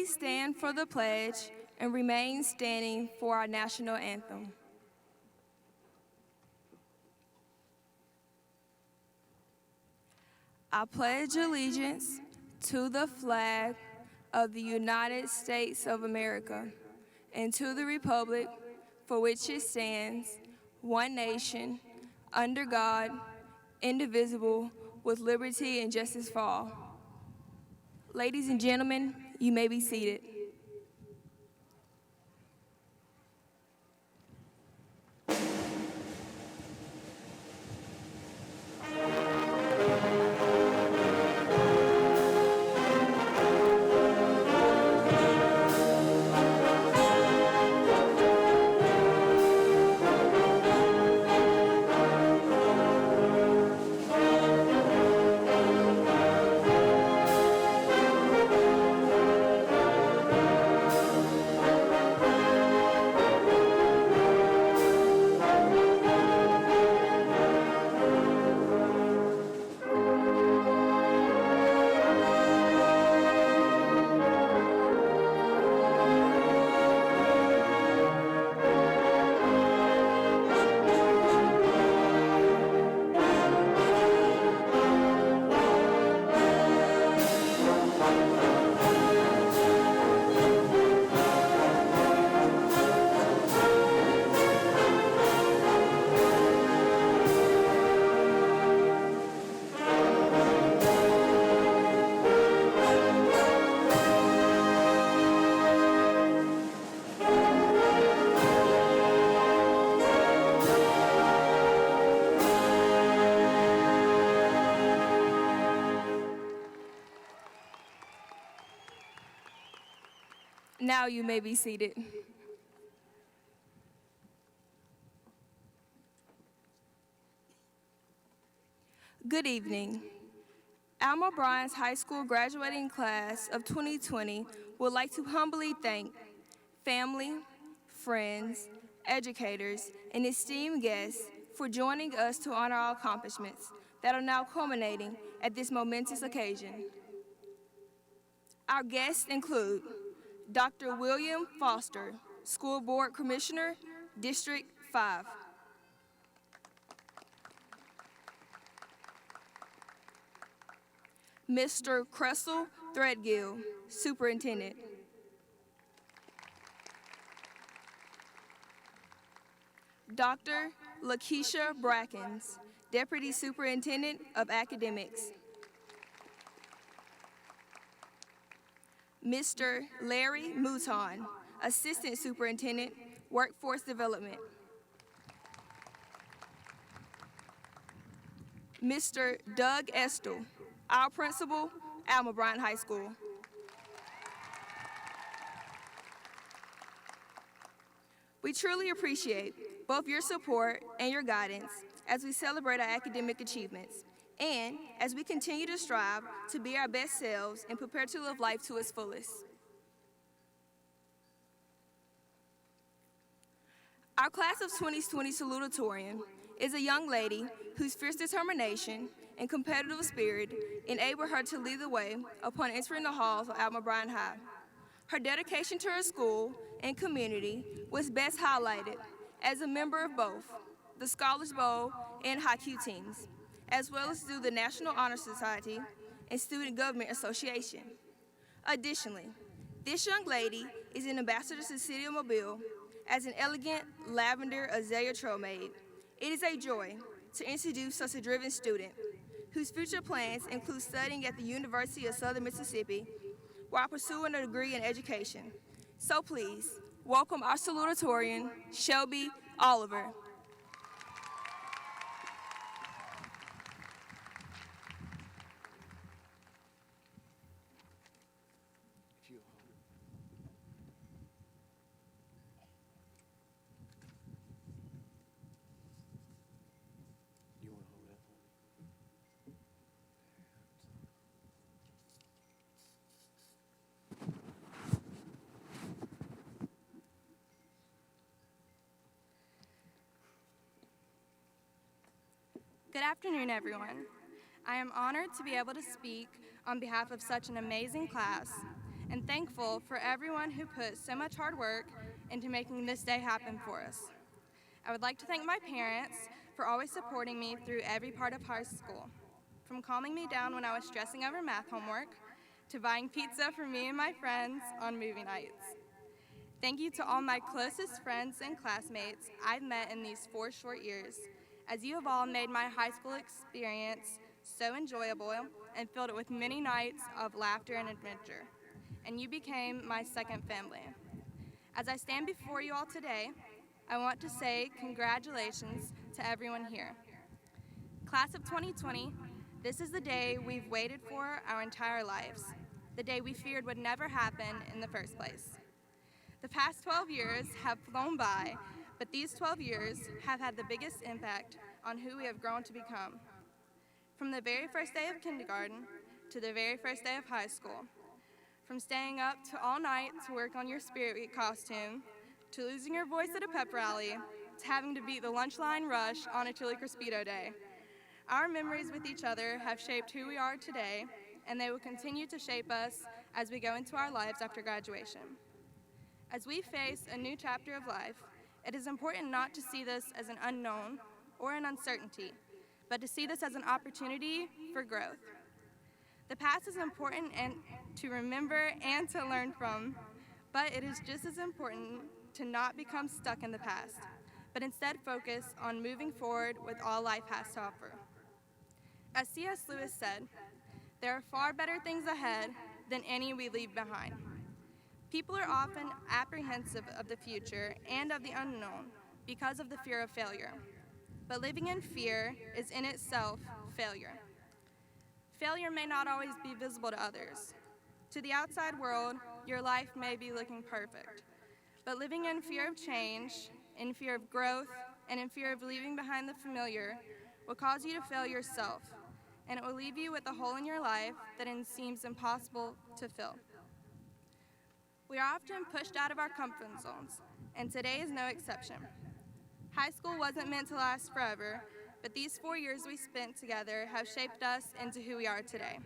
please stand for the pledge and remain standing for our national anthem. I pledge allegiance to the flag of the United States of America and to the republic for which it stands, one nation, under God, indivisible, with liberty and justice for all. Ladies and gentlemen, you may be seated. Now you may be seated. Good evening. Alma Bryant's high school graduating class of 2020 would like to humbly thank family, friends, educators, and esteemed guests for joining us to honor our accomplishments that are now culminating at this momentous occasion. Our guests include Dr. William Foster, School Board Commissioner, District 5. Mr. Cressel Threadgill, Superintendent. Dr. Lakeisha Brackens, Deputy Superintendent of Academics. Mr. Larry Mouton, Assistant Superintendent, Workforce Development. Mr. Doug Estel, our principal, Alma Bryant High School. We truly appreciate both your support and your guidance as we celebrate our academic achievements and as we continue to strive to be our best selves and prepare to live life to its fullest. Our class of 2020 Salutatorian is a young lady whose fierce determination and competitive spirit enabled her to lead the way upon entering the halls of Alma Bryant High. Her dedication to her school and community was best highlighted as a member of both the Scholars Bowl and High Q teams, as well as through the National Honor Society and Student Government Association. Additionally, this young lady is an ambassador to the City of Mobile as an elegant lavender azalea trailmaid. It is a joy to introduce such a driven student whose future plans include studying at the University of Southern Mississippi while pursuing a degree in education. So please, welcome our salutatorian, Shelby Oliver. Good afternoon, everyone. I am honored to be able to speak on behalf of such an amazing class and thankful for everyone who put so much hard work into making this day happen for us. I would like to thank my parents for always supporting me through every part of high school, from calming me down when I was stressing over math homework, to buying pizza for me and my friends on movie nights. Thank you to all my closest friends and classmates I've met in these 4 short years, as you have all made my high school experience so enjoyable and filled it with many nights of laughter and adventure, and you became my second family. As I stand before you all today, I want to say congratulations to everyone here. Class of 2020, this is the day we've waited for our entire lives, the day we feared would never happen in the first place. The past 12 years have flown by, but these 12 years have had the biggest impact on who we have grown to become. From the very first day of kindergarten to the very first day of high school, from staying up to all night to work on your Spirit Week costume, to losing your voice at a pep rally, to having to beat the lunch line rush on a chili Crispito day. Our memories with each other have shaped who we are today, and they will continue to shape us as we go into our lives after graduation. As we face a new chapter of life, it is important not to see this as an unknown or an uncertainty, but to see this as an opportunity for growth. The past is important and to remember and to learn from, but it is just as important to not become stuck in the past, but instead focus on moving forward with all life has to offer. As C.S. Lewis said, there are far better things ahead than any we leave behind. People are often apprehensive of the future and of the unknown because of the fear of failure. But living in fear is in itself failure. Failure may not always be visible to others. To the outside world, your life may be looking perfect. But living in fear of change, in fear of growth, and in fear of leaving behind the familiar will cause you to fail yourself, and it will leave you with a hole in your life that it seems impossible to fill. We are often pushed out of our comfort zones, and today is no exception. High school wasn't meant to last forever, but these 4 years we spent together have shaped us into who we are today.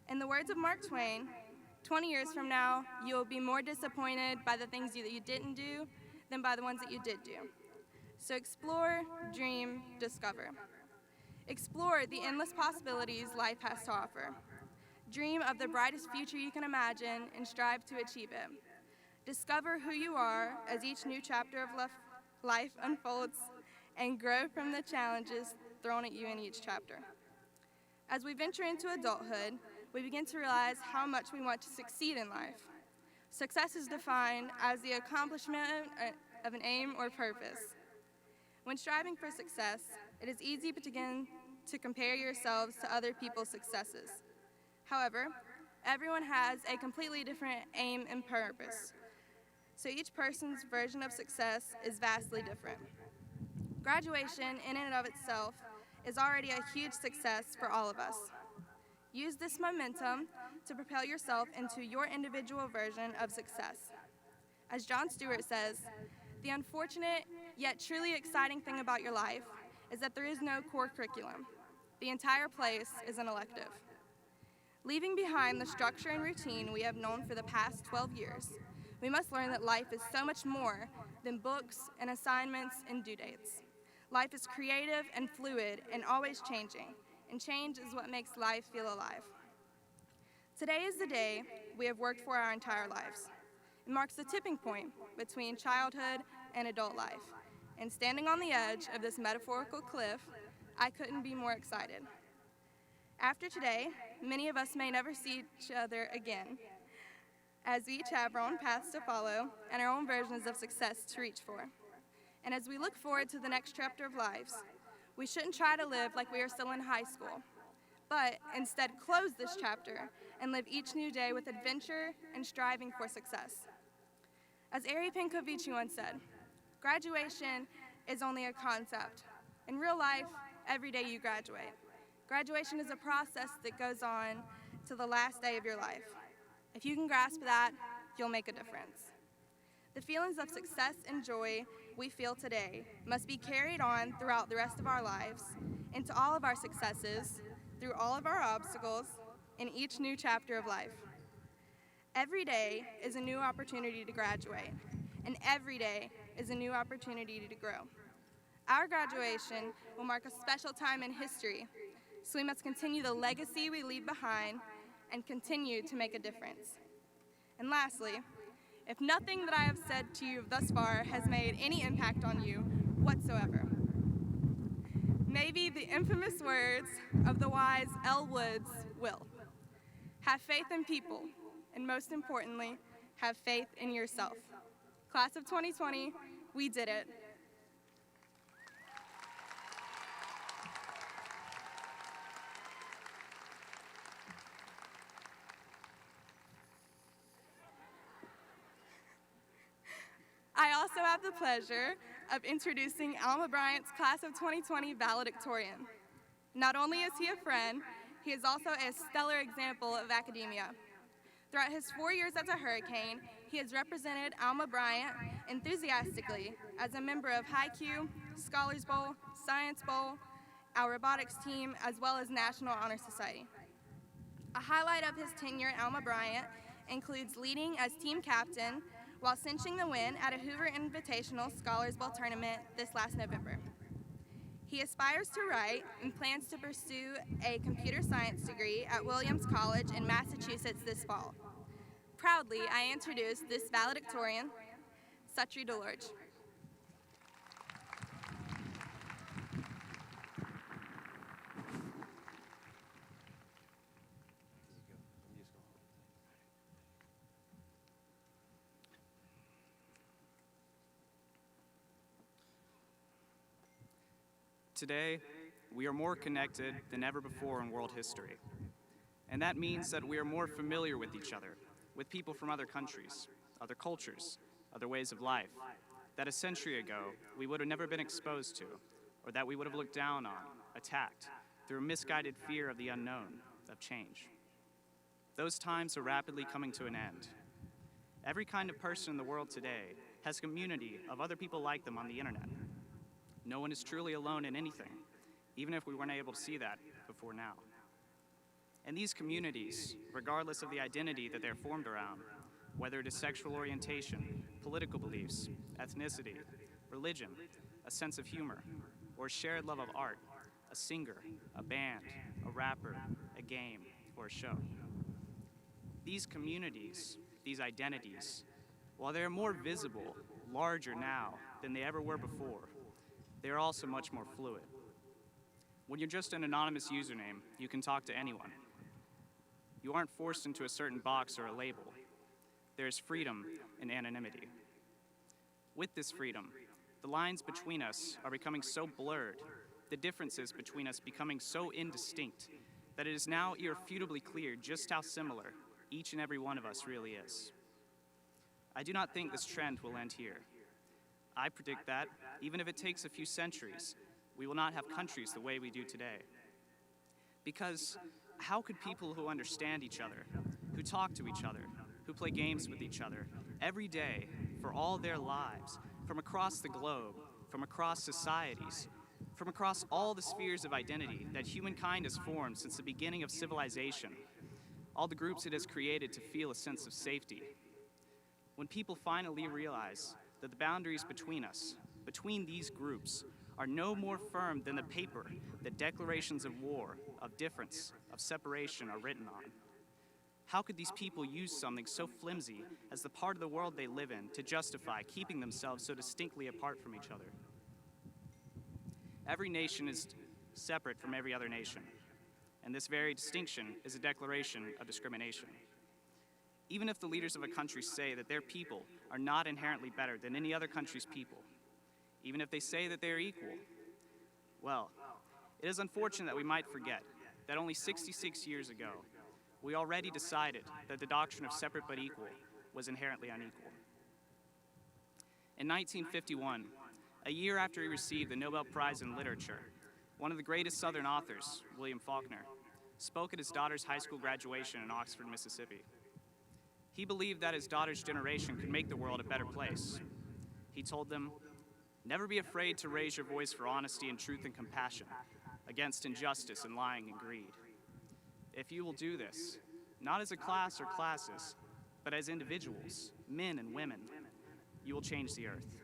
In the words of Mark Twain, 20 years from now, you will be more disappointed by the things that you didn't do than by the ones that you did do. So explore, dream, discover. Explore the endless possibilities life has to offer. Dream of the brightest future you can imagine and strive to achieve it. Discover who you are as each new chapter of life unfolds, and grow from the challenges thrown at you in each chapter. As we venture into adulthood, we begin to realize how much we want to succeed in life. Success is defined as the accomplishment of an aim or purpose. When striving for success, it is easy to begin to compare yourselves to other people's successes. However, everyone has a completely different aim and purpose, so each person's version of success is vastly different. Graduation, in and of itself, is already a huge success for all of us. Use this momentum to propel yourself into your individual version of success. As Jon Stewart says, the unfortunate yet truly exciting thing about your life is that there is no core curriculum. The entire place is an elective. Leaving behind the structure and routine we have known for the past 12 years, we must learn that life is so much more than books and assignments and due dates. Life is creative and fluid and always changing, and change is what makes life feel alive. Today is the day we have worked for our entire lives. It marks the tipping point between childhood and adult life, and standing on the edge of this metaphorical cliff, I couldn't be more excited. After today, many of us may never see each other again, as we each have our own paths to follow and our own versions of success to reach for. And as we look forward to the next chapter of lives, we shouldn't try to live like we are still in high school, but instead close this chapter and live each new day with adventure and striving for success. As Ari Pinkovici once said, graduation is only a concept. In real life, every day you graduate. Graduation is a process that goes on to the last day of your life. If you can grasp that, you'll make a difference. The feelings of success and joy we feel today must be carried on throughout the rest of our lives, into all of our successes, through all of our obstacles, in each new chapter of life. Every day is a new opportunity to graduate, and every day is a new opportunity to grow. Our graduation will mark a special time in history, so we must continue the legacy we leave behind and continue to make a difference. And lastly, if nothing that I have said to you thus far has made any impact on you whatsoever, maybe the infamous words of the wise Elle Woods will. Have faith in people, and most importantly, have faith in yourself. Class of 2020, we did it. I also have the pleasure of introducing Alma Bryant's Class of 2020 Valedictorian. Not only is he a friend, he is also a stellar example of academia. Throughout his 4 years as a Hurricane, he has represented Alma Bryant enthusiastically as a member of High Q, Scholars Bowl, Science Bowl, our robotics team, as well as National Honor Society. A highlight of his tenure at Alma Bryant includes leading as team captain while cinching the win at a Hoover Invitational Scholars Bowl tournament this last November. He aspires to write and plans to pursue a computer science degree at Williams College in Massachusetts this fall. Proudly, I introduce this valedictorian, Sutri Delorge. Today, we are more connected than ever before in world history. And that means that we are more familiar with each other, with people from other countries, other cultures, other ways of life, that a century ago we would have never been exposed to, or that we would have looked down on, attacked, through a misguided fear of the unknown, of change. Those times are rapidly coming to an end. Every kind of person in the world today has a community of other people like them on the internet. No one is truly alone in anything, even if we weren't able to see that before now. And these communities, regardless of the identity that they're formed around, whether it is sexual orientation, political beliefs, ethnicity, religion, a sense of humor, or a shared love of art, a singer, a band, a rapper, a game, or a show. These communities, these identities, while they are more visible, larger now than they ever were before, they are also much more fluid. When you're just an anonymous username, you can talk to anyone. You aren't forced into a certain box or a label. There is freedom in anonymity. With this freedom, the lines between us are becoming so blurred, the differences between us becoming so indistinct, that it is now irrefutably clear just how similar each and every one of us really is. I do not think this trend will end here. I predict that, even if it takes a few centuries, we will not have countries the way we do today. Because how could people who understand each other, who talk to each other, who play games with each other, every day, for all their lives, from across the globe, from across societies, from across all the spheres of identity that humankind has formed since the beginning of civilization, all the groups it has created to feel a sense of safety, when people finally realize that the boundaries between us, between these groups, are no more firm than the paper that declarations of war, of difference, of separation are written on. How could these people use something so flimsy as the part of the world they live in to justify keeping themselves so distinctly apart from each other? Every nation is separate from every other nation, and this very distinction is a declaration of discrimination. Even if the leaders of a country say that their people are not inherently better than any other country's people, even if they say that they are equal, well, it is unfortunate that we might forget that only 66 years ago, we already decided that the doctrine of separate but equal was inherently unequal. In 1951, a year after he received the Nobel Prize in Literature, one of the greatest Southern authors, William Faulkner, spoke at his daughter's high school graduation in Oxford, Mississippi. He believed that his daughter's generation could make the world a better place. He told them, "Never be afraid to raise your voice for honesty and truth and compassion, against injustice and lying and greed. If you will do this, not as a class or classes, but as individuals, men and women, you will change the earth.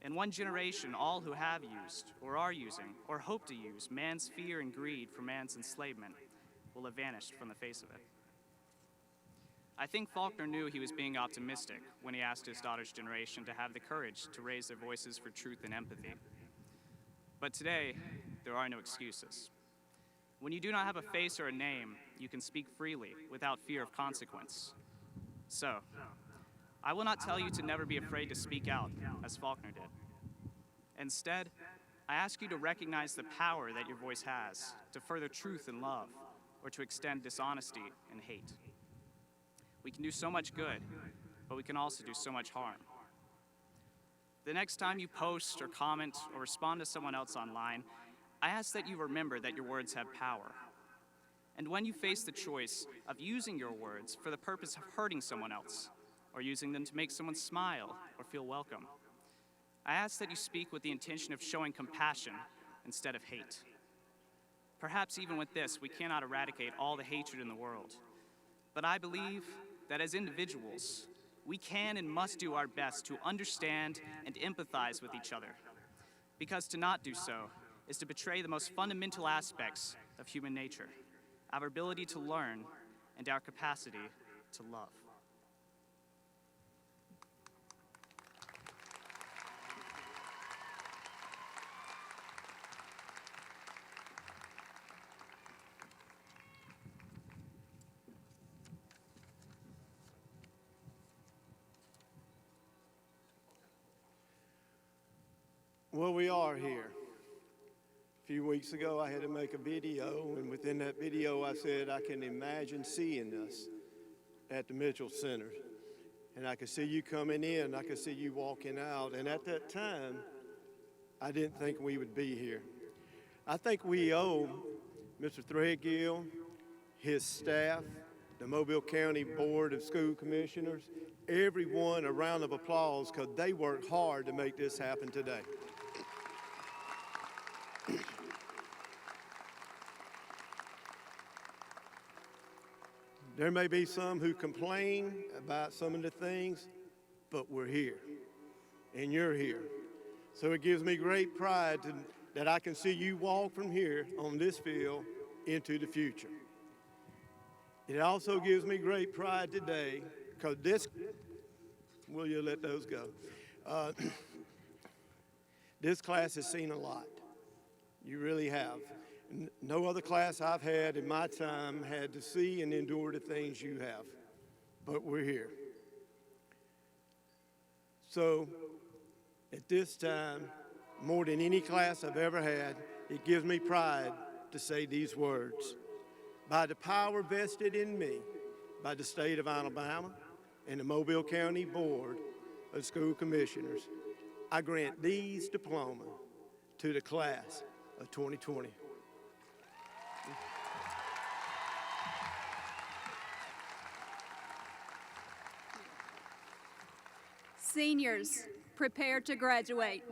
In one generation, all who have used, or are using, or hope to use man's fear and greed for man's enslavement will have vanished from the face of it. I think Faulkner knew he was being optimistic when he asked his daughter's generation to have the courage to raise their voices for truth and empathy. But today, there are no excuses. When you do not have a face or a name, you can speak freely without fear of consequence. So, I will not tell you to never be afraid to speak out, as Faulkner did. Instead, I ask you to recognize the power that your voice has to further truth and love, or to extend dishonesty and hate. We can do so much good, but we can also do so much harm. The next time you post or comment or respond to someone else online, I ask that you remember that your words have power. And when you face the choice of using your words for the purpose of hurting someone else, or using them to make someone smile or feel welcome, I ask that you speak with the intention of showing compassion instead of hate. Perhaps even with this, we cannot eradicate all the hatred in the world, but I believe that as individuals, we can and must do our best to understand and empathize with each other, because to not do so is to betray the most fundamental aspects of human nature, our ability to learn and our capacity to love. Well, we are here. A few weeks ago, I had to make a video, and within that video, I said I can imagine seeing us at the Mitchell Center. And I could see you coming in, I could see you walking out, and at that time, I didn't think we would be here. I think we owe Mr. Threadgill, his staff, the Mobile County Board of School Commissioners, everyone a round of applause, because they worked hard to make this happen today. There may be some who complain about some of the things, but we're here, and you're here. So it gives me great pride that I can see you walk from here on this field into the future. It also gives me great pride today, because will you let those go? This class has seen a lot. You really have. No other class I've had in my time had to see and endure the things you have, but we're here. So at this time, more than any class I've ever had, it gives me pride to say these words. By the power vested in me by the state of Alabama and the Mobile County Board of School Commissioners, I grant these diplomas to the class of 2020. Seniors, prepare to graduate.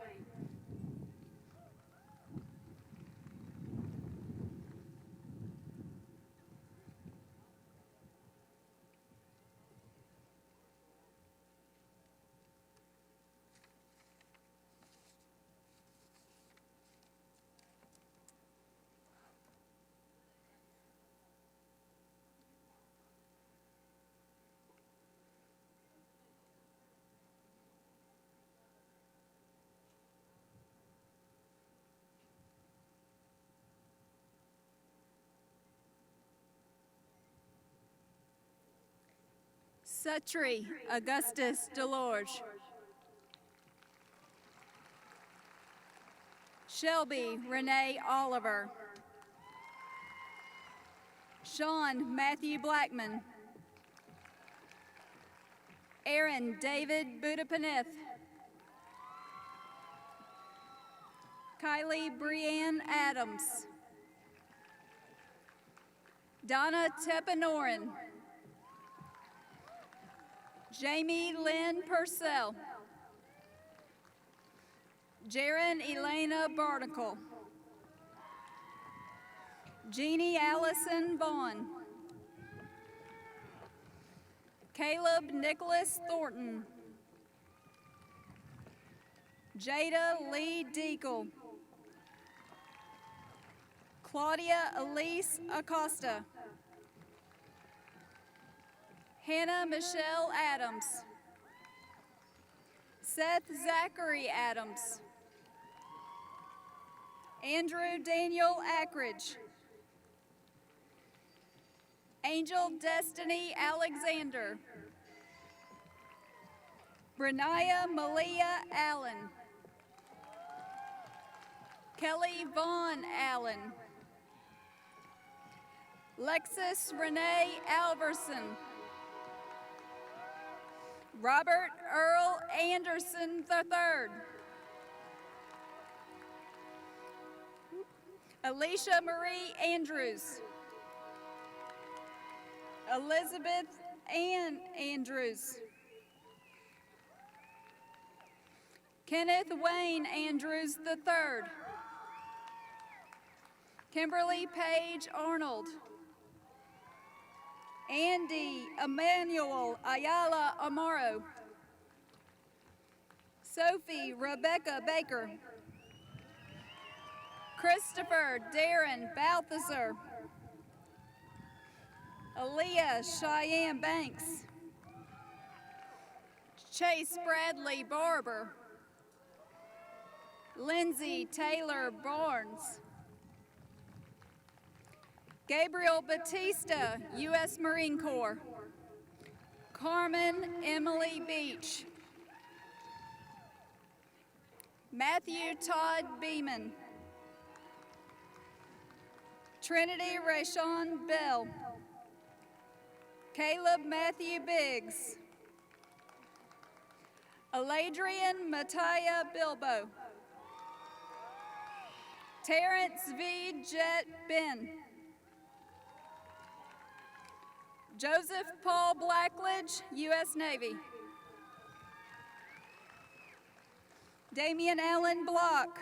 Suttree Augustus DeLorge. Shelby Renee Oliver. Sean Matthew Blackman. Aaron David Budapaneth. Kylie Brianne Adams. Donna Tepanorin. Jamie Lynn Purcell. Jaron Elena Barnacle. Jeannie Allison Vaughn. Caleb Nicholas Thornton. Jada Lee Deagle. Claudia Elise Acosta. Hannah Michelle Adams. Seth Zachary Adams. Andrew Daniel Ackridge. Angel Destiny Alexander. Brenaya Malia Allen. Kelly Vaughn Allen. Lexus Renee Alverson. Robert Earl Anderson III. Alicia Marie Andrews. Elizabeth Ann Andrews. Kenneth Wayne Andrews III. Kimberly Page Arnold. Andy Emmanuel Ayala Amaro. Sophie Rebecca Baker. Christopher Darren Balthazar. Aaliyah Cheyenne Banks. Chase Bradley Barber. Lindsay Taylor Barnes. Gabriel Batista, U.S. Marine Corps. Carmen Emily Beach. Matthew Todd Beeman. Trinity Rashawn Bell. Caleb Matthew Biggs. Aladrian Mattia Bilbo. Terrence V. Jet Ben. Joseph Paul Blackledge, U.S. Navy. Damian Allen Block.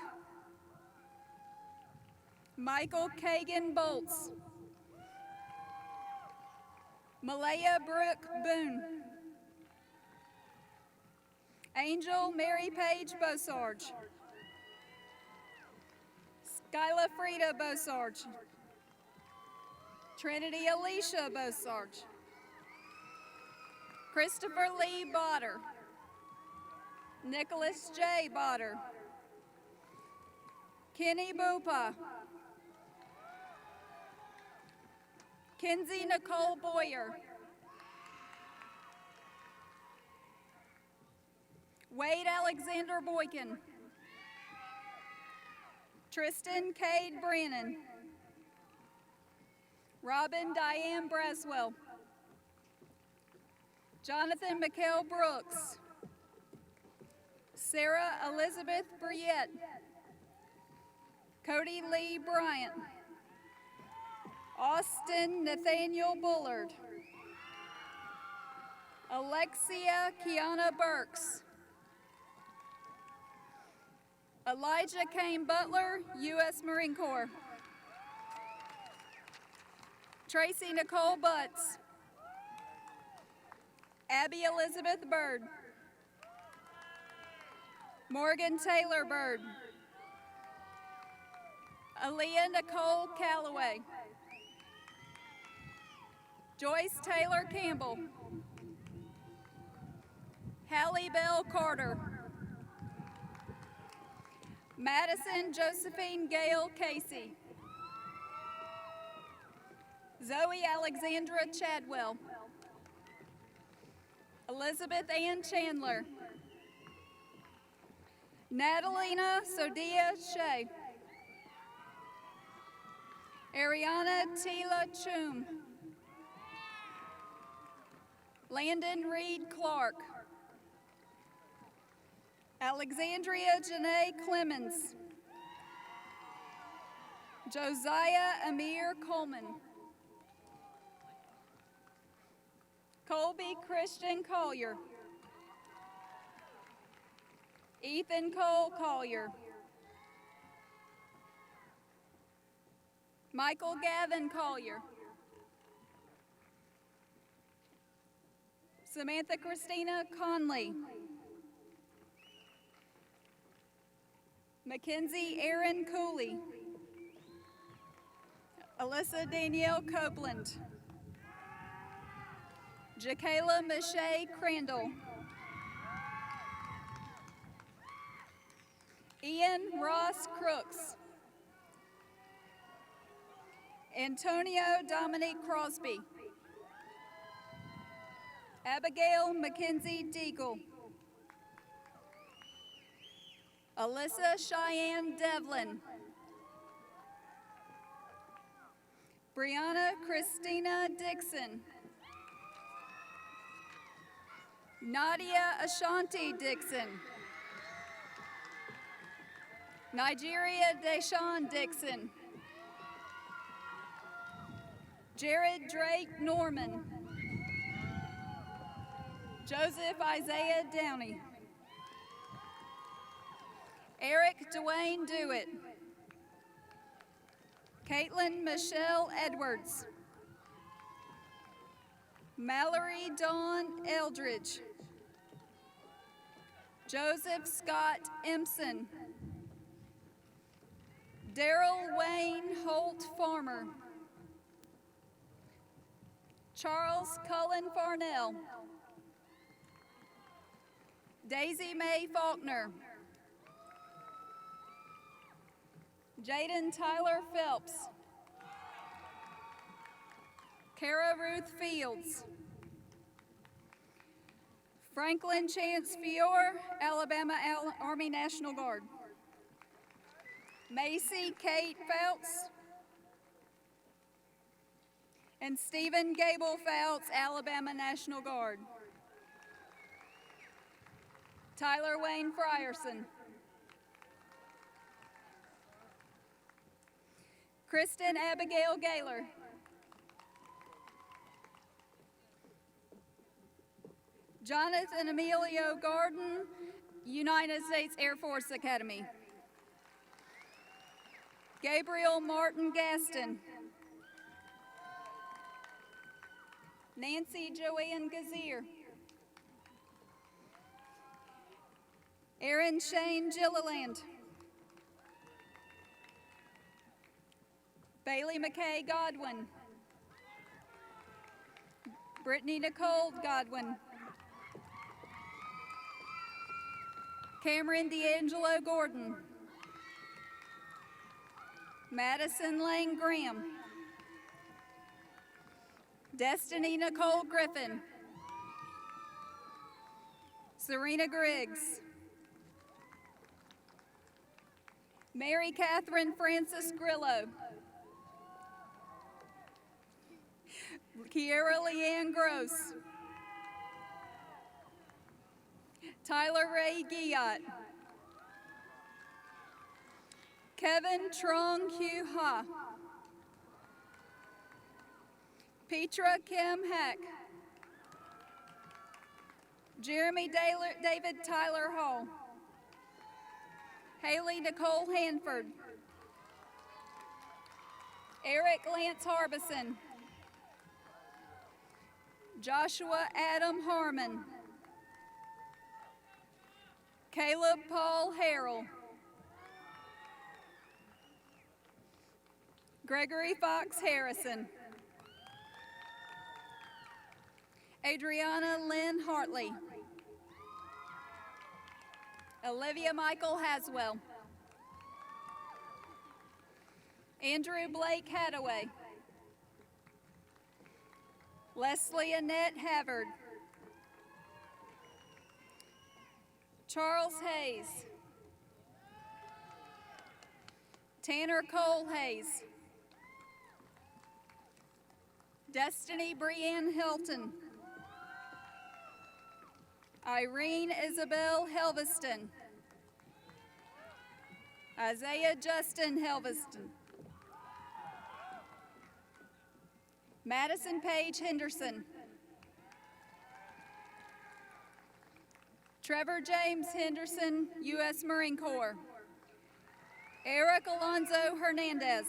Michael Kagan Bolts. Malaya Brooke Boone. Angel Mary Page Bosarge. Skyla Frida Bosarge. Trinity Alicia Bosarge. Christopher Lee Botter. Nicholas J. Botter. Kenny Bupa. Kenzie Nicole Boyer. Wade Alexander Boykin. Tristan Cade Brannon. Robin Diane Braswell. Jonathan McKell Brooks. Sarah Elizabeth Briette. Cody Lee Bryant. Austin Nathaniel Bullard. Alexia Kiana Burks. Elijah Kane Butler, U.S. Marine Corps. Tracy Nicole Butts. Abby Elizabeth Bird. Morgan Taylor Bird. Aaliyah Nicole Calloway. Joyce Taylor Campbell. Hallie Bell Carter. Madison Josephine Gale Casey. Zoe Alexandra Chadwell. Elizabeth Ann Chandler. Natalina Sodia Shea. Ariana Tila Chum. Landon Reed Clark. Alexandria Janae Clemens. Josiah Amir Coleman. Colby Christian Collier. Ethan Cole Collier. Michael Gavin Collier. Samantha Christina Conley. Mackenzie Erin Cooley. Alyssa Danielle Copeland. Jakayla Michelle Crandall. Ian Ross Crooks. Antonio Dominique Crosby. Abigail Mackenzie Deagle. Alyssa Cheyenne Devlin. Brianna Christina Dixon. Nadia Ashanti Dixon. Nigeria Deshawn Dixon. Jared Drake Norman. Joseph Isaiah Downey. Eric Dwayne Dewitt. Caitlin Michelle Edwards. Mallory Dawn Eldridge. Joseph Scott Empson. Daryl Wayne Holt Farmer. Charles Cullen Farnell. Daisy Mae Faulkner. Jaden Tyler Phelps. Kara Ruth Fields. Franklin Chance Fiore, Alabama Army National Guard. Macy Kate Phelps. And Stephen Gable Phelps, Alabama National Guard. Tyler Wayne Frierson. Kristen Abigail Gaylor. Jonathan Emilio Garden, United States Air Force Academy. Gabriel Martin Gaston. Nancy Joanne Gazier. Aaron Shane Gilliland. Bailey McKay Godwin. Brittany Nicole Godwin. Cameron D'Angelo Gordon. Madison Lane Graham. Destiny Nicole Griffin. Serena Griggs. Mary Catherine Francis Grillo. Kiera Leanne Gross. Tyler Ray Giat. Kevin Trong Hugh Ha. Petra Kim Heck. Jeremy David Tyler Hall. Haley Nicole Hanford. Eric Lance Harbison. Joshua Adam Harmon. Caleb Paul Harrell. Gregory Fox Harrison. Adriana Lynn Hartley. Olivia Michael Haswell. Andrew Blake Hadaway. Leslie Annette Havard. Charles Hayes. Tanner Cole Hayes. Destiny Brianne Hilton. Irene Isabel Helveston. Isaiah Justin Helveston. Madison Paige Henderson. Trevor James Henderson, U.S. Marine Corps. Eric Alonzo Hernandez.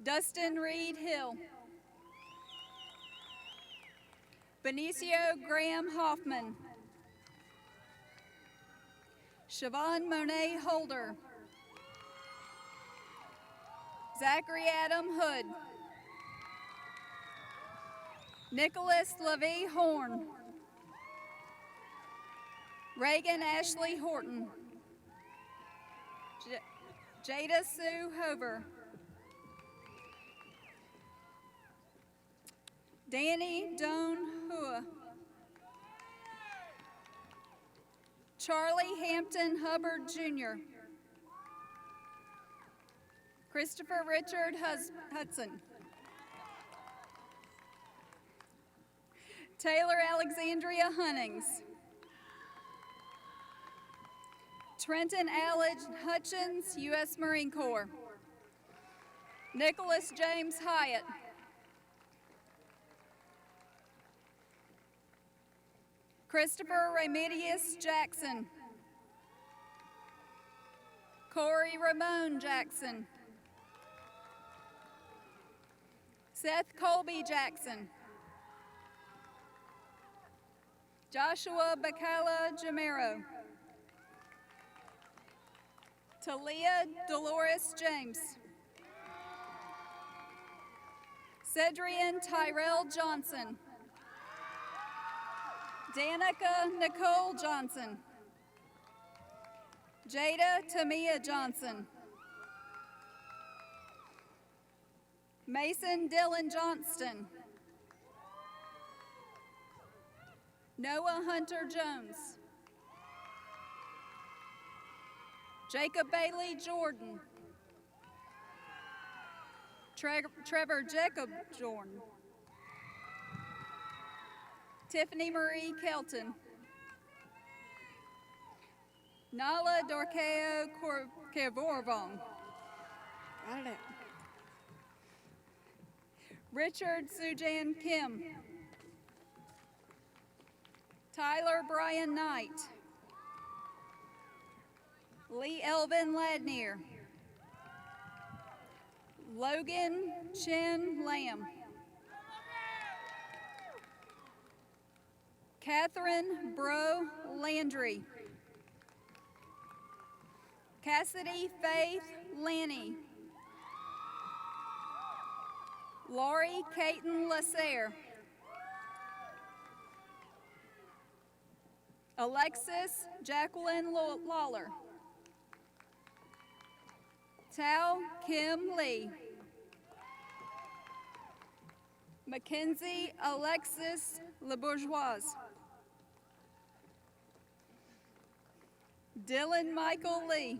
Dustin Reed Hill. Benicio Graham Hoffman. Siobhan Monet Holder. Zachary Adam Hood. Nicholas LaVie Horn. Reagan Ashley Horton. Jada Sue Hover. Danny Doan Hua. Charlie Hampton Hubbard Jr. Christopher Richard Hudson. Taylor Alexandria Hunnings. Trenton Allage Hutchins, U.S. Marine Corps. Nicholas James Hyatt. Christopher Remedius Jackson. Corey Ramon Jackson. Seth Colby Jackson. Joshua Bacala Jamero. Talia Dolores James. Cedrian Tyrell Johnson. Danica Nicole Johnson. Jada Tamia Johnson. Mason Dylan Johnston. Noah Hunter Jones. Jacob Bailey Jordan. Trevor Jacob Jordan. Tiffany Marie Kelton. Nala Dorkeo Kevorvong. Got it out. Richard Sujan Kim. Tyler Brian Knight. Lee Elvin Ladnier. Logan Chen Lamb. Catherine Bro Landry. Cassidy Faith Lanny. Laurie Caton Lasser. Alexis Jacqueline Lawler. Tao Kim Lee. Mackenzie Alexis LeBourgeois. Dylan Michael Lee.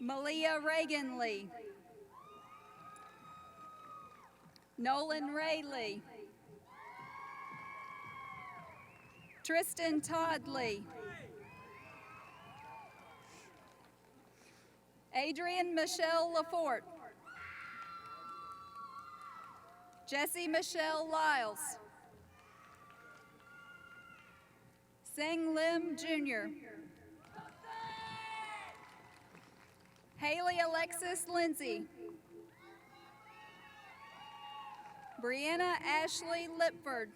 Malia Reagan Lee. Nolan Ray Lee. Tristan Todd Lee. Adrian Michelle Lafort. Jesse Michelle Lyles. Sang Lim Jr. Haley Alexis Lindsay. Brianna Ashley Lipford.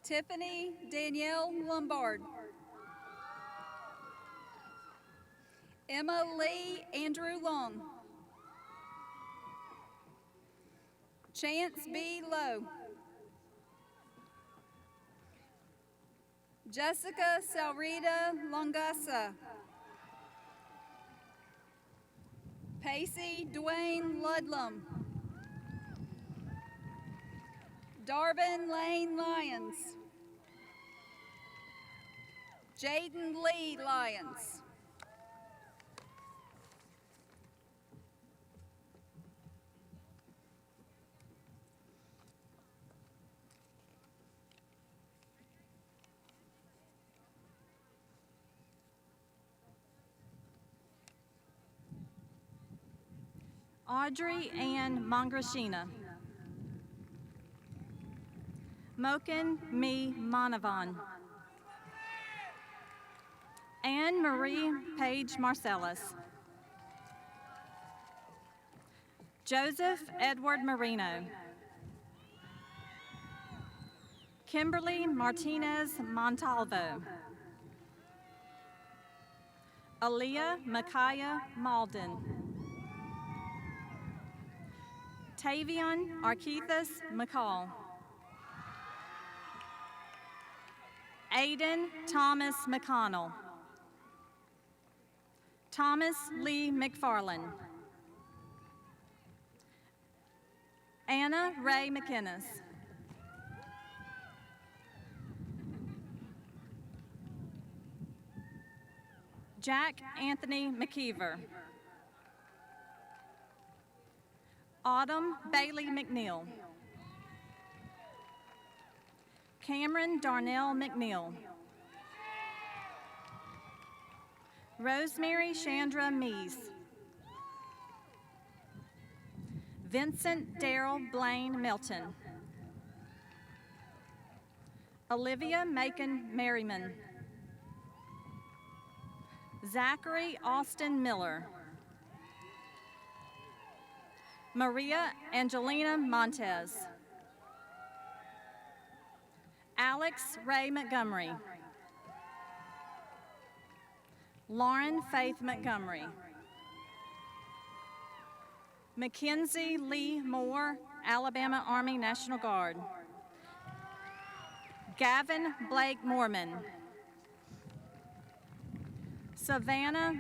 Tiffany Danielle Lombard. Emma Lee Andrew Long. Chance B. Lowe. Jessica Salrita Longasa. Pacey Dwayne Ludlum. Darvin Lane Lyons. Jaden Lee Lyons. Audrey Ann Mangrashina. Moken Mi Manavan. Anne Marie Page Marcellus. Joseph Edward Marino. Kimberly Martinez Montalvo. Aaliyah Micaiah Malden. Tavion Arkeithus McCall. Aiden Thomas McConnell. Thomas Lee McFarland. Anna Ray McInnes. Jack Anthony McKeever. Autumn Bailey McNeil. Cameron Darnell McNeil. Rosemary Chandra Meese. Vincent Darrell Blaine Melton. Olivia Macon Merriman. Zachary Austin Miller. Maria Angelina Montez. Alex Ray Montgomery. Lauren Faith Montgomery. Mackenzie Lee Moore, Alabama Army National Guard. Gavin Blake Mormon. Savannah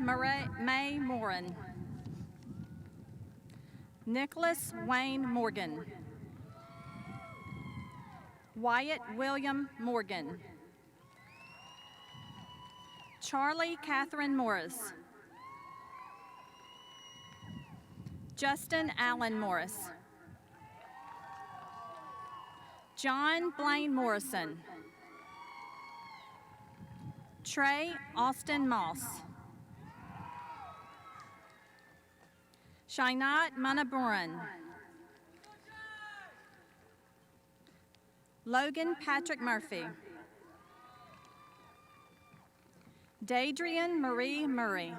May Morin. Nicholas Wayne Morgan. Wyatt William Morgan. Charlie Catherine Morris. Justin Allen Morris. John Blaine Morrison. Trey Austin Moss. Shainat Manaburan. Logan Patrick Murphy. Daedrian Marie Murray.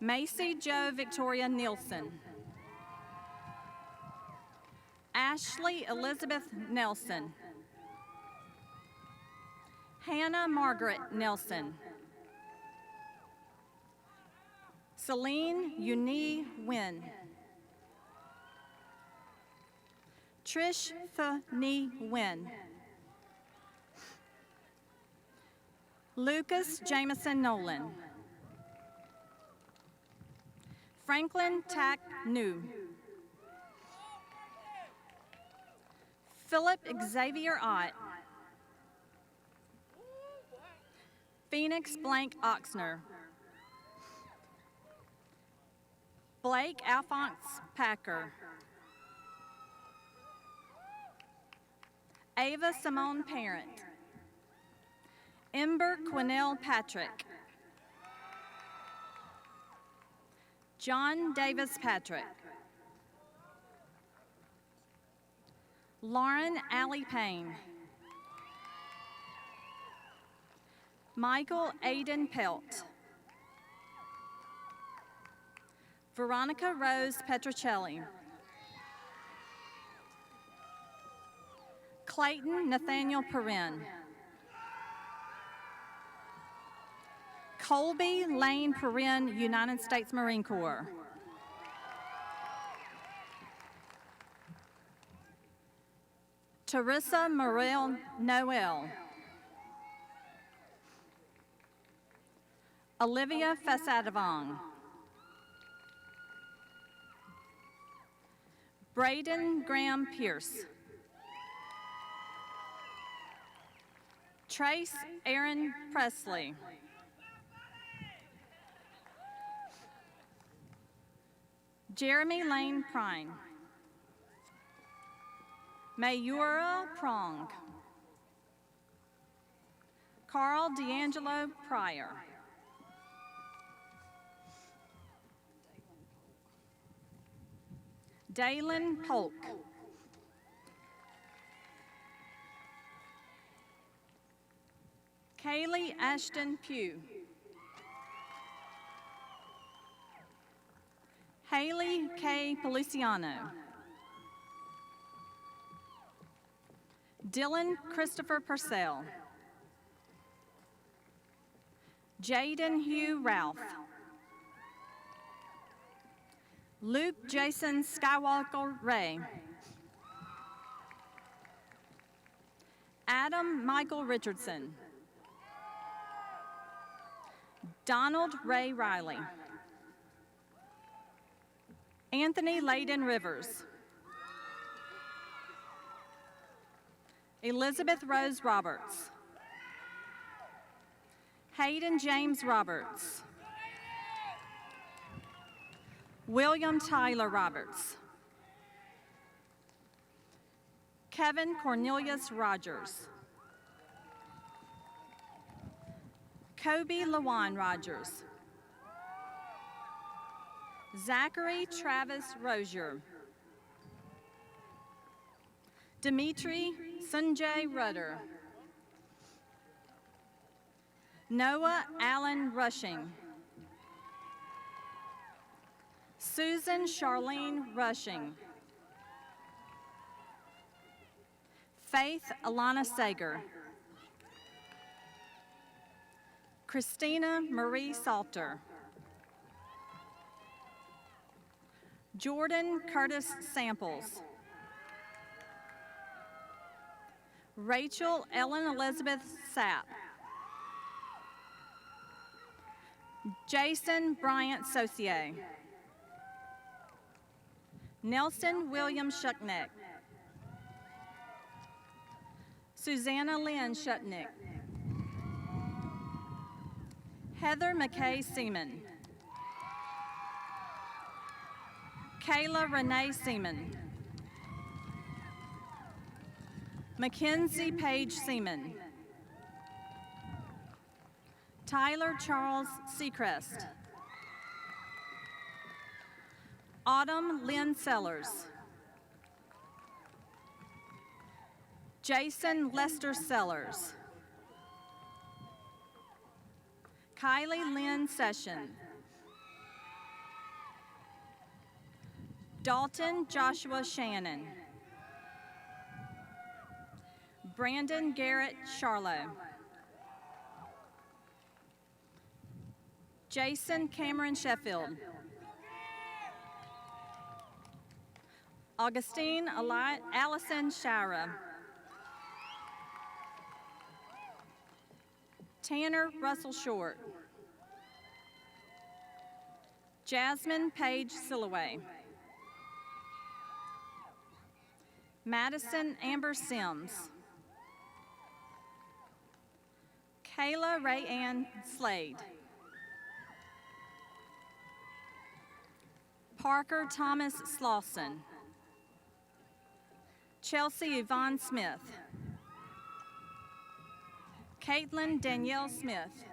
Macy Jo Victoria Nielsen. Ashley Elizabeth Nelson. Hannah Margaret Nelson. Celine Uni Wynn. Trish Thani Wynn. Lucas Jameson Nolan. Franklin Tak Nu. Philip Xavier Ott. Phoenix Blank Oxner. Blake Alphonse Packer. Ava Simone Parent. Ember Quinnell Patrick. John Davis Patrick. Lauren Allie Payne. Michael Aiden Pelt. Veronica Rose Petrocelli. Clayton Nathaniel Perrin. Colby Lane Perrin, United States Marine Corps. Teresa Morel Noel. Olivia Fasadavong. Braden Graham Pierce. Trace Aaron Presley. Jeremy Lane Prine. Mayura Prong. Carl D'Angelo Pryor. Dalen Polk. Kaylee Ashton Pugh. Haley K. Feliciano. Dylan Christopher Purcell. Jaden Hugh Ralph. Luke Jason Skywalker Ray. Adam Michael Richardson. Donald Ray Riley. Anthony Layden Rivers. Elizabeth Rose Roberts. Hayden James Roberts. William Tyler Roberts. Kevin Cornelius Rogers. Kobe Lawan Rogers. Zachary Travis Rozier. Dimitri Sunjay Rudder. Noah Allen Rushing. Susan Charlene Rushing. Faith Alana Sager. Christina Marie Salter. Jordan Curtis Samples. Rachel Ellen Elizabeth Sapp. Jason Bryant Saucier. Nelson William Shucknick. Susanna Lynn Shutnick. Heather McKay Seaman. Kayla Renee Seaman. Mackenzie Page Seaman. Tyler Charles Seacrest. Autumn Lynn Sellers. Jason Lester Sellers. Kylie Lynn Session. Dalton Joshua Shannon. Brandon Garrett Charlo. Jason Cameron Sheffield. Augustine Allison Shara. Tanner Russell Short. Jasmine Page Silloway. Madison Amber Sims. Kayla Ray Ann Slade. Parker Thomas Slauson. Chelsea Yvonne Smith. Caitlin Danielle Smith.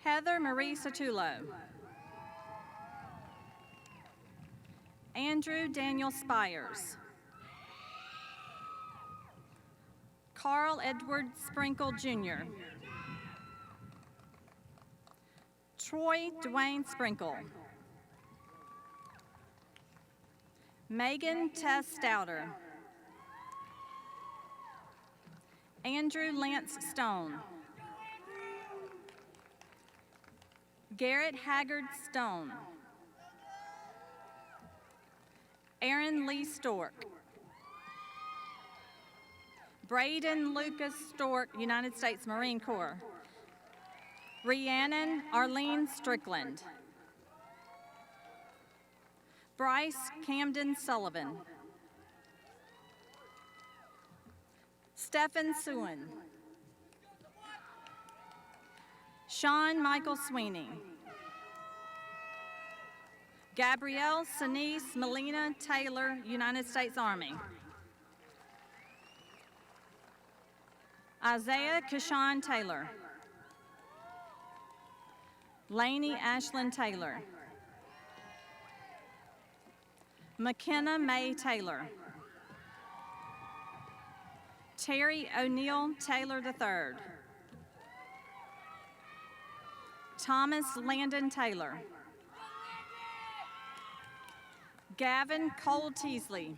Heather Marie Satulo. Andrew Daniel Spires. Carl Edward Sprinkle Jr. Troy Dwayne Sprinkle. Megan Tess Stouter. Andrew Lance Stone. Garrett Haggard Stone. Aaron Lee Stork. Braden Lucas Stork, United States Marine Corps. Rhiannon Arlene Strickland. Bryce Camden Sullivan. Stephen Sewin. Sean Michael Sweeney. Gabrielle Sinise Melina Taylor, United States Army. Isaiah Kashawn Taylor. Lainey Ashlyn Taylor. McKenna May Taylor. Terry O'Neill Taylor III. Thomas Landon Taylor. Gavin Cole Teasley.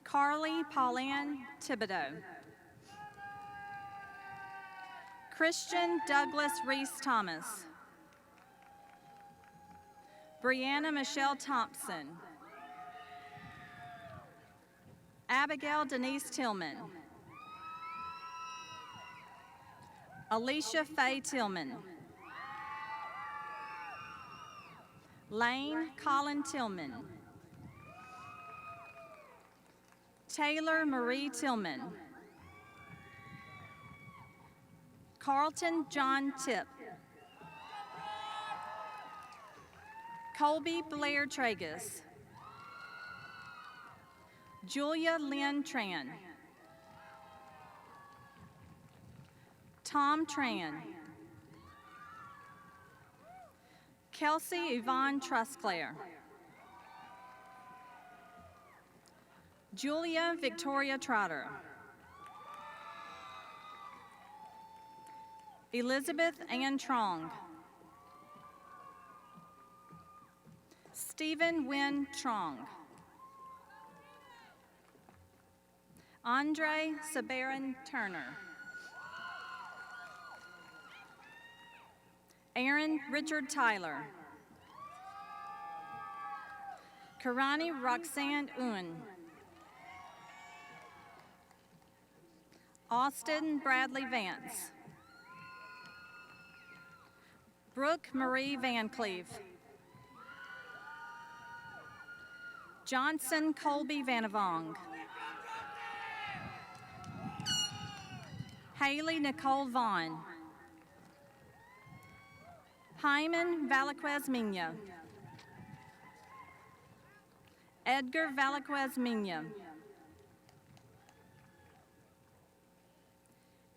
Carly Pauline Thibodeau. Christian Douglas Reese Thomas. Brianna Michelle Thompson. Abigail Denise Tillman. Alicia Faye Tillman. Lane Colin Tillman. Taylor Marie Tillman. Carlton John Tipp. Colby Blair Tragus. Julia Lynn Tran. Tom Tran. Kelsey Yvonne Trusclair. Julia Victoria Trotter. Elizabeth Ann Trong. Stephen Wynn Trong. Andre Sabarin Turner. Aaron Richard Tyler. Karani Roxanne Ewan. Austin Bradley Vance. Brooke Marie Van Cleve. Johnson Colby Vanavong. Haley Nicole Vaughn. Hyman Valaquez Minya. Edgar Valaquez Minya.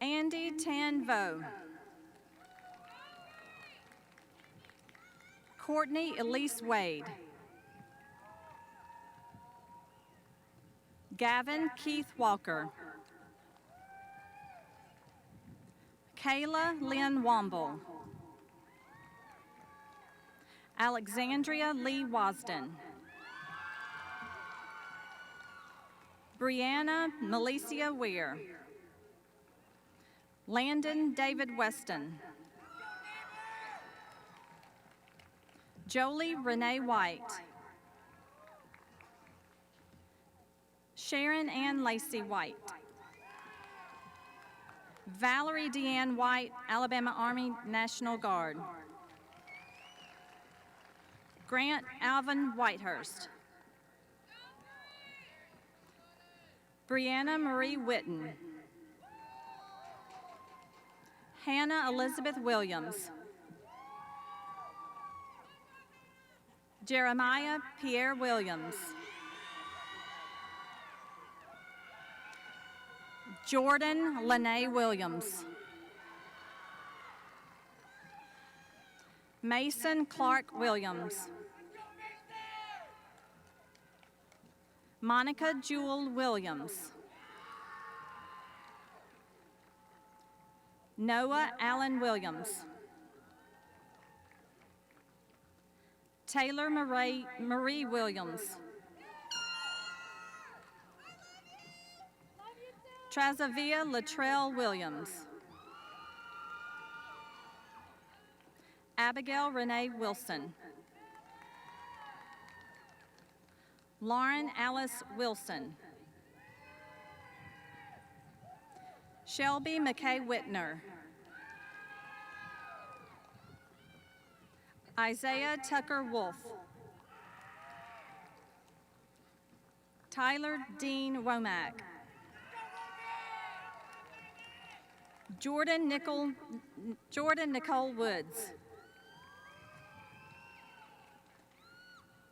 Andy Tan Vo. Courtney Elise Wade. Gavin Keith Walker. Kayla Lynn Womble. Alexandria Lee Wasden. Brianna Melicia Weir. Landon David Weston. Jolie Renee White. Sharon Ann Lacey White. Valerie Deanne White, Alabama Army National Guard. Grant Alvin Whitehurst. Brianna Marie Witten. Hannah Elizabeth Williams. Jeremiah Pierre Williams. Jordan Lene Williams. Mason Clark Williams. Monica Jewel Williams. Noah Allen Williams. Taylor Marie Williams. Trazavia Latrell Williams. Abigail Renee Wilson. Lauren Alice Wilson. Shelby McKay Whitner. Isaiah Tucker Wolf. Tyler Dean Womack. Jordan Nicole Woods.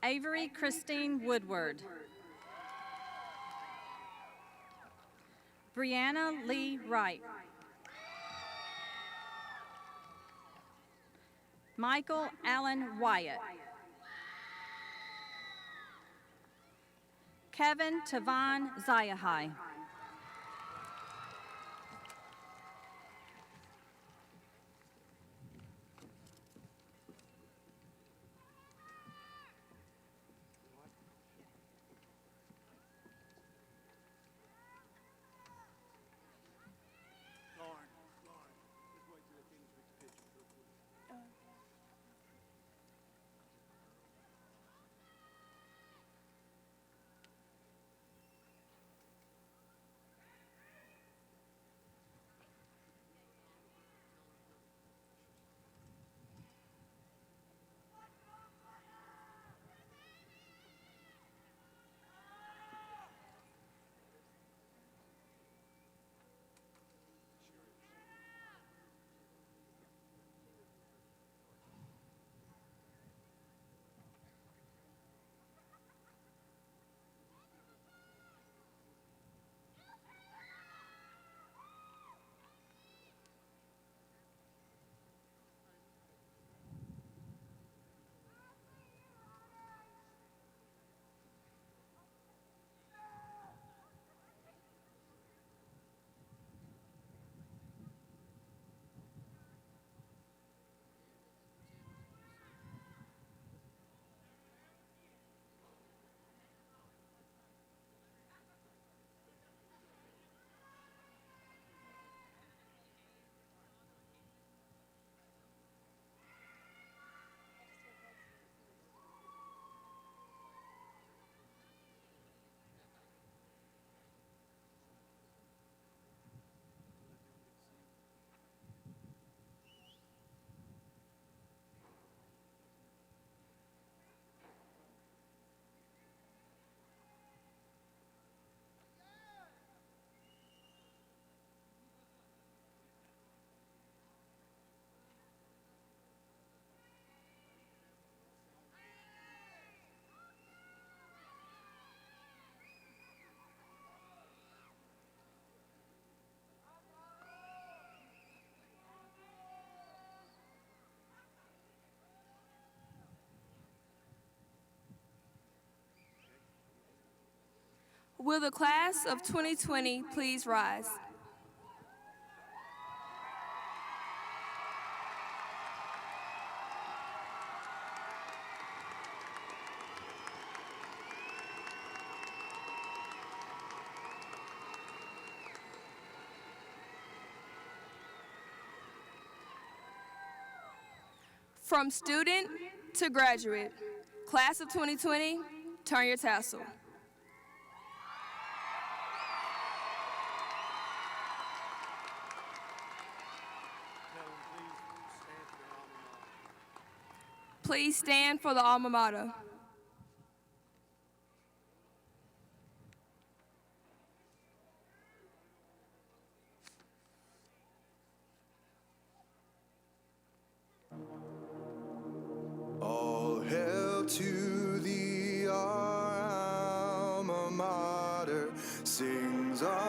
Avery Christine Woodward. Brianna Lee Wright. Michael Allen Wyatt. Kevin Tavon Zayahai. Will the class of 2020 please rise? From student to graduate, class of 2020, turn your tassel. Please stand for the alma mater. All hail to the alma mater, sings our